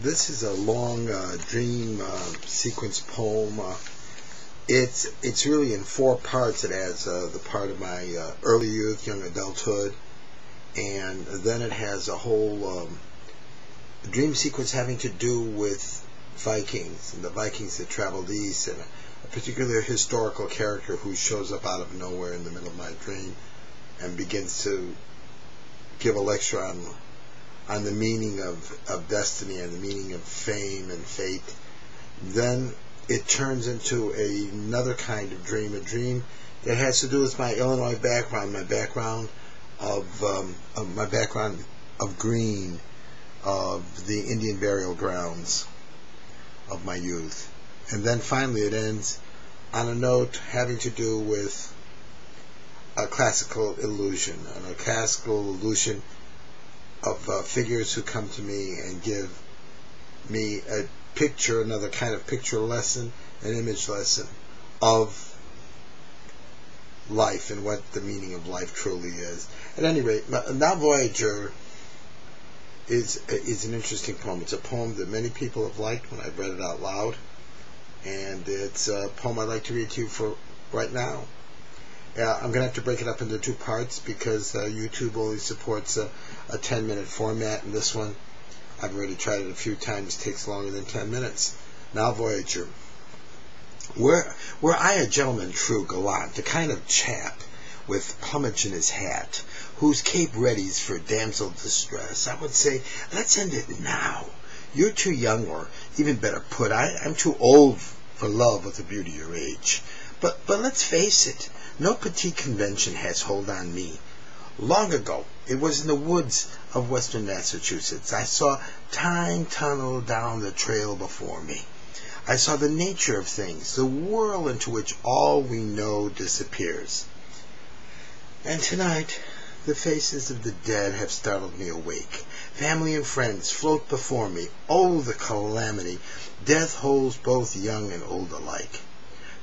This is a long dream sequence poem. It's really in four parts. It has the part of my early youth, young adulthood, and then it has a whole dream sequence having to do with Vikings and the Vikings that traveled east, and a particular historical character who shows up out of nowhere in the middle of my dream and begins to give a lecture on the meaning of destiny and the meaning of fame and fate. Then it turns into another kind of dream, a dream that has to do with my Illinois background, my background of green, of the Indian burial grounds of my youth. And then finally it ends on a note having to do with a classical illusion, and a classical illusion of figures who come to me and give me a picture, another kind of picture lesson, an image lesson of life and what the meaning of life truly is. At any rate, now Voyager is an interesting poem. It's a poem that many people have liked when I've read it out loud, and it's a poem I'd like to read to you for right now. I'm going to have to break it up into two parts because YouTube only supports a 10-minute format, and this one, I've already tried it a few times, takes longer than 10 minutes. Now Voyager. Were I a gentleman true, gallant, the kind of chap with plumage in his hat, whose cape readies for damsel distress, I would say, let's end it now. You're too young, or even better put, I'm too old for love with the beauty of your age. But let's face it, no petite convention has hold on me. Long ago, it was in the woods of western Massachusetts, I saw time tunnel down the trail before me. I saw the nature of things, the whirl into which all we know disappears. And tonight, the faces of the dead have startled me awake. Family and friends float before me. Oh, the calamity! Death holds both young and old alike.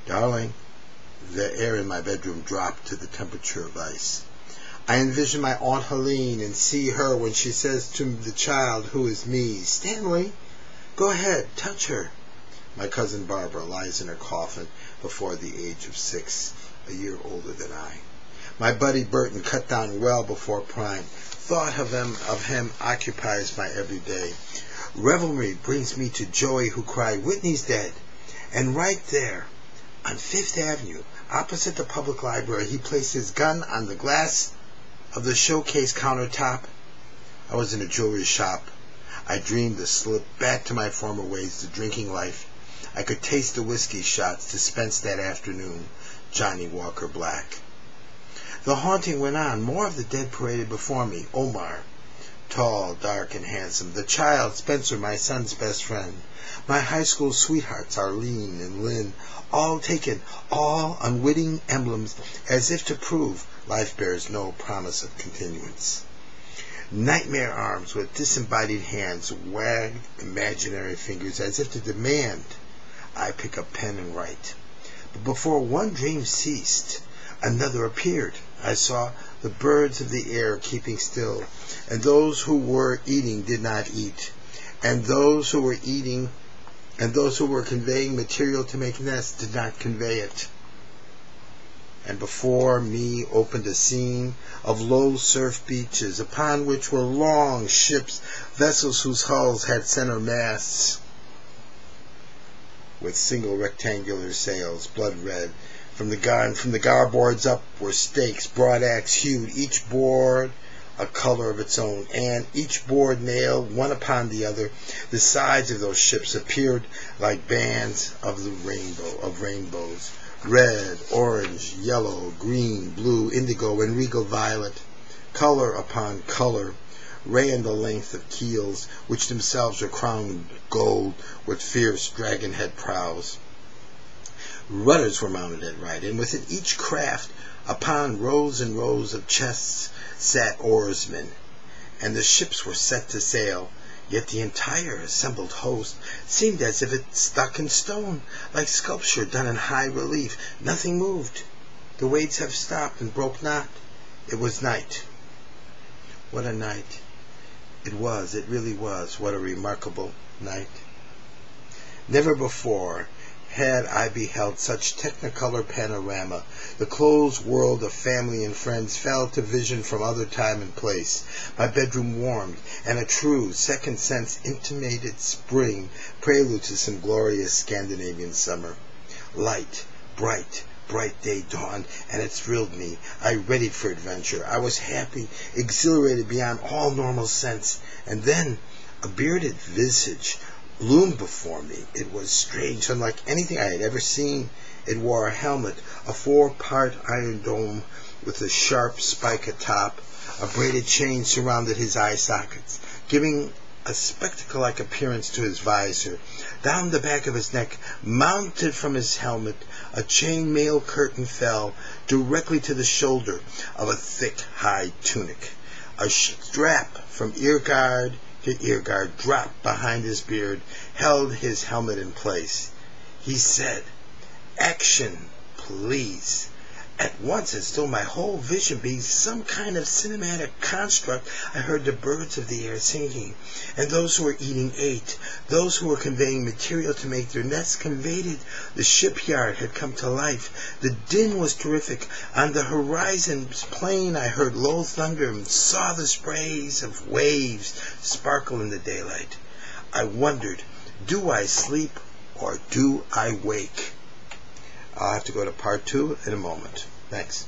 Darling, the air in my bedroom dropped to the temperature of ice. I envision my Aunt Helene and see her when she says to the child who is me, Stanley, go ahead, touch her. My cousin Barbara lies in her coffin before the age of 6, a year older than I. My buddy Burton cut down well before prime. Thought of him occupies my every day. Revelry brings me to Joey who cried, Whitney's dead. And right there, on 5th Avenue, opposite the public library, he placed his gun on the glass of the showcase countertop. I was in a jewelry shop. I dreamed to slip back to my former ways, to drinking life. I could taste the whiskey shots dispensed that afternoon, Johnny Walker Black. The haunting went on. More of the dead paraded before me. Omar, tall, dark, and handsome. The child, Spencer, my son's best friend. My high school sweethearts, Arlene and Lynn, all taken, all unwitting emblems, as if to prove life bears no promise of continuance. Nightmare arms with disembodied hands wagged imaginary fingers as if to demand I pick up pen and write. But before one dream ceased, another appeared. I saw the birds of the air keeping still, and those who were eating did not eat, and those who were eating and those who were conveying material to make nests did not convey it. And before me opened a scene of low surf beaches, upon which were long ships, vessels whose hulls had center masts, with single rectangular sails, blood red. From the garboards up were stakes, broadaxe hued, each board a color of its own, and each board nailed one upon the other. The sides of those ships appeared like bands of the rainbows, red, orange, yellow, green, blue, indigo, and regal violet, color upon color, ran the length of keels, which themselves were crowned with gold, with fierce dragon-head prows. Rudders were mounted at right, and within each craft, upon rows and rows of chests, sat oarsmen, and the ships were set to sail, yet the entire assembled host seemed as if it stuck in stone, like sculpture done in high relief. Nothing moved. The waves have stopped and broke not. It was night. What a night. It really was. What a remarkable night. Never before had I beheld such technicolor panorama. The closed world of family and friends fell to vision from other time and place. My bedroom warmed, and a true second sense intimated spring, prelude to some glorious Scandinavian summer. Light, bright day dawned, and it thrilled me. I readied for adventure. I was happy, exhilarated beyond all normal sense. And then a bearded visage loomed before me. It was strange, unlike anything I had ever seen. It wore a helmet, a 4-part iron dome with a sharp spike atop. A braided chain surrounded his eye sockets, giving a spectacle-like appearance to his visor. Down the back of his neck, mounted from his helmet, a chain-mail curtain fell directly to the shoulder of a thick hide tunic. A strap from ear-guard to ear-guard dropped behind his beard, held his helmet in place. He said, "Action, please." At once, as though my whole vision being some kind of cinematic construct, I heard the birds of the air singing, and those who were eating ate. Those who were conveying material to make their nests conveyed it. The shipyard had come to life. The din was terrific. On the horizon's plain I heard low thunder and saw the sprays of waves sparkle in the daylight. I wondered, do I sleep or do I wake? I'll have to go to part 2 in a moment. Thanks.